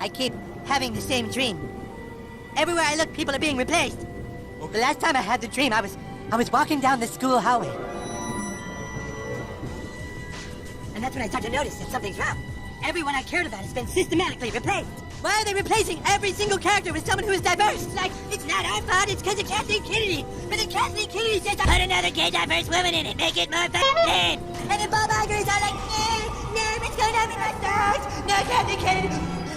I keep having the same dream. Everywhere I look, people are being replaced. The last time I had the dream, I was walking down the school hallway. And that's when I started to notice that something's wrong. Everyone I cared about has been systematically replaced. Why are they replacing every single character with someone who is diverse? Like, it's not our fault, it's because of Kathleen Kennedy. But then Kathleen Kennedy says, put another gay diverse woman in it, make it more fun. And then Bob Iger is all like, no, it's gonna be my stars. No, Kathleen Kennedy.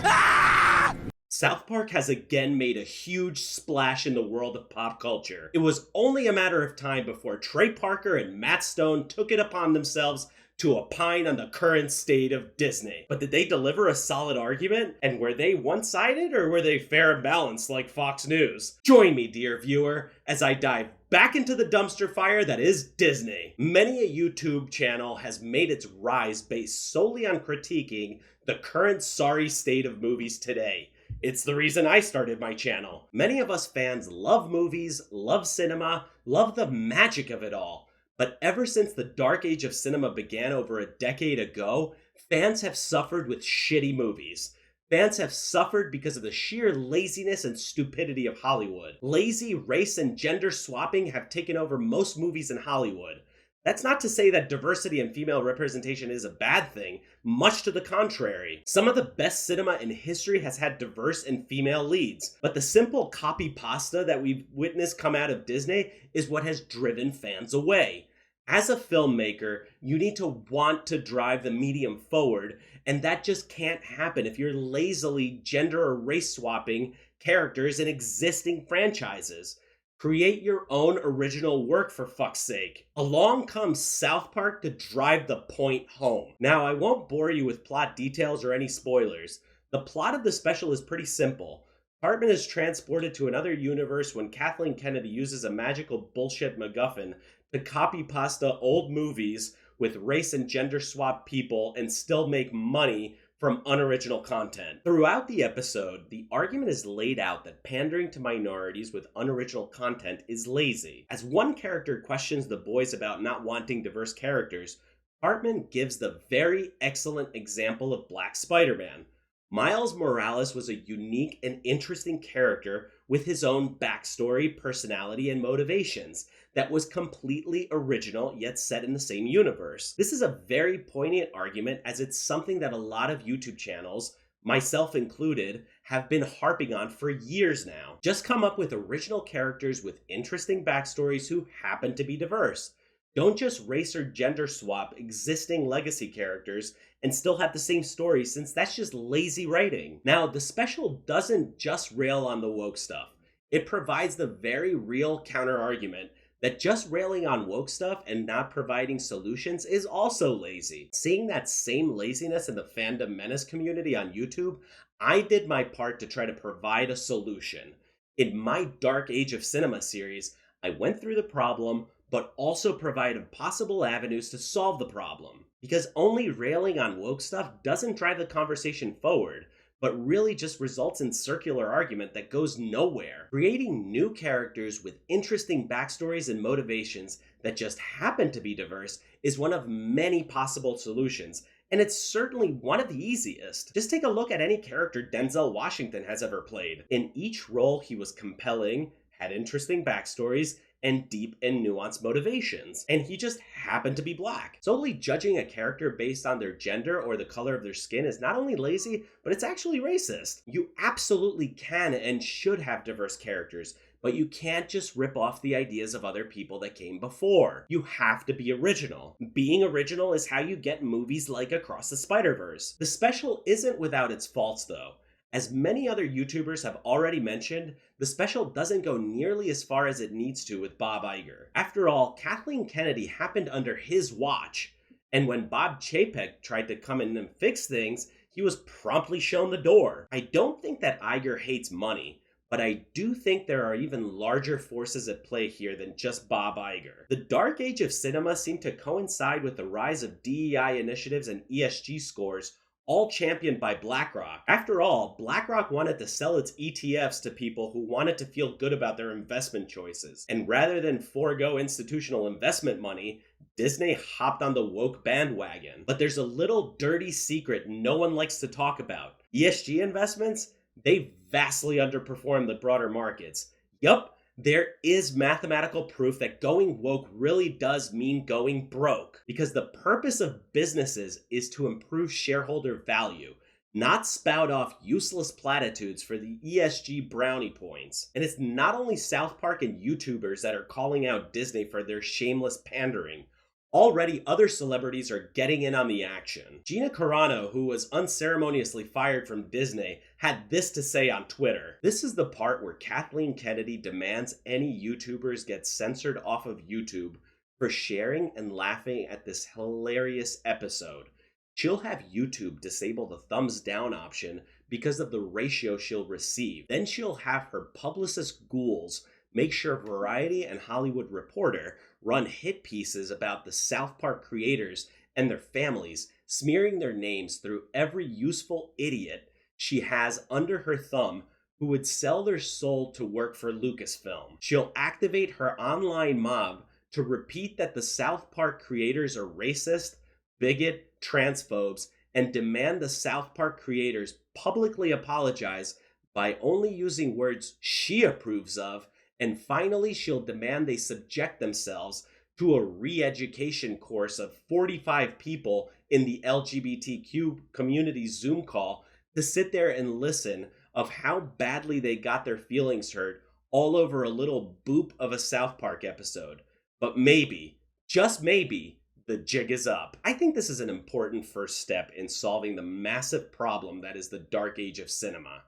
Ah! South Park has again made a huge splash in the world of pop culture. It was only a matter of time before Trey Parker and Matt Stone took it upon themselves to opine on the current state of Disney. But did they deliver a solid argument? And were they one-sided, or were they fair and balanced like Fox News? Join me, dear viewer, as I dive back into the dumpster fire that is Disney. Many a YouTube channel has made its rise based solely on critiquing the current sorry state of movies today. It's the reason I started my channel. Many of us fans love movies, love cinema, love the magic of it all. But ever since the dark age of cinema began over a decade ago, fans have suffered with shitty movies. Fans have suffered because of the sheer laziness and stupidity of Hollywood. Lazy race and gender swapping have taken over most movies in Hollywood. That's not to say that diversity and female representation is a bad thing, much to the contrary. Some of the best cinema in history has had diverse and female leads, but the simple copy pasta that we've witnessed come out of Disney is what has driven fans away. As a filmmaker, you need to want to drive the medium forward, and that just can't happen if you're lazily gender or race swapping characters in existing franchises. Create your own original work, for fuck's sake. Along comes South Park to drive the point home. Now, I won't bore you with plot details or any spoilers. The plot of the special is pretty simple. Cartman is transported to another universe when Kathleen Kennedy uses a magical bullshit MacGuffin to copy pasta old movies with race and gender swap people and still make money from unoriginal content. Throughout the episode, the argument is laid out that pandering to minorities with unoriginal content is lazy. As one character questions the boys about not wanting diverse characters, Cartman gives the very excellent example of Black Spider-Man. Miles Morales was a unique and interesting character with his own backstory, personality, and motivations that was completely original yet set in the same universe. This is a very poignant argument, as it's something that a lot of YouTube channels, myself included, have been harping on for years now. Just come up with original characters with interesting backstories who happen to be diverse. Don't just race or gender swap existing legacy characters and still have the same story, since that's just lazy writing. Now, the special doesn't just rail on the woke stuff. It provides the very real counter-argument that just railing on woke stuff and not providing solutions is also lazy. Seeing that same laziness in the Fandom Menace community on YouTube, I did my part to try to provide a solution. In my Dark Age of Cinema series, I went through the problem, but also provided possible avenues to solve the problem. Because only railing on woke stuff doesn't drive the conversation forward, but really just results in circular argument that goes nowhere. Creating new characters with interesting backstories and motivations that just happen to be diverse is one of many possible solutions, and it's certainly one of the easiest. Just take a look at any character Denzel Washington has ever played. In each role, he was compelling, had interesting backstories, and deep and nuanced motivations, and he just happened to be black. Solely judging a character based on their gender or the color of their skin is not only lazy, but it's actually racist. You absolutely can and should have diverse characters, but you can't just rip off the ideas of other people that came before. You have to be original. Being original is how you get movies like Across the Spider-Verse. The special isn't without its faults, though. As many other YouTubers have already mentioned, the special doesn't go nearly as far as it needs to with Bob Iger. After all, Kathleen Kennedy happened under his watch, and when Bob Chapek tried to come in and fix things, he was promptly shown the door. I don't think that Iger hates money, but I do think there are even larger forces at play here than just Bob Iger. The dark age of cinema seemed to coincide with the rise of DEI initiatives and ESG scores, all championed by BlackRock. After all, BlackRock wanted to sell its ETFs to people who wanted to feel good about their investment choices. And rather than forego institutional investment money, Disney hopped on the woke bandwagon. But there's a little dirty secret no one likes to talk about. ESG investments, they vastly underperform the broader markets. Yup, there is mathematical proof that going woke really does mean going broke, because the purpose of businesses is to improve shareholder value, not spout off useless platitudes for the ESG brownie points. And it's not only South Park and YouTubers that are calling out Disney for their shameless pandering. Already, other celebrities are getting in on the action. Gina Carano, who was unceremoniously fired from Disney, had this to say on Twitter. This is the part where Kathleen Kennedy demands any YouTubers get censored off of YouTube for sharing and laughing at this hilarious episode. She'll have YouTube disable the thumbs down option because of the ratio she'll receive. Then she'll have her publicist ghouls make sure Variety and Hollywood Reporter run hit pieces about the South Park creators and their families, smearing their names through every useful idiot she has under her thumb who would sell their soul to work for Lucasfilm. She'll activate her online mob to repeat that the South Park creators are racist, bigot, transphobes, and demand the South Park creators publicly apologize by only using words she approves of. And finally, she'll demand they subject themselves to a re-education course of 45 people in the LGBTQ community Zoom call to sit there and listen of how badly they got their feelings hurt all over a little boop of a South Park episode. But maybe, just maybe, the jig is up. I think this is an important first step in solving the massive problem that is the dark age of cinema.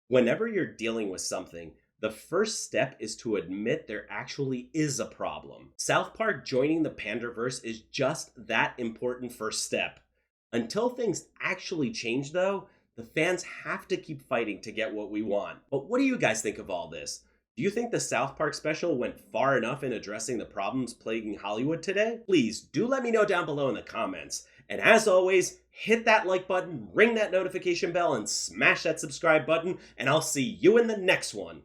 Whenever you're dealing with something, the first step is to admit there actually is a problem. South Park joining the Panderverse is just that important first step. Until things actually change, though, the fans have to keep fighting to get what we want. But what do you guys think of all this? Do you think the South Park special went far enough in addressing the problems plaguing Hollywood today? Please do let me know down below in the comments. And as always, hit that like button, ring that notification bell, and smash that subscribe button, and I'll see you in the next one.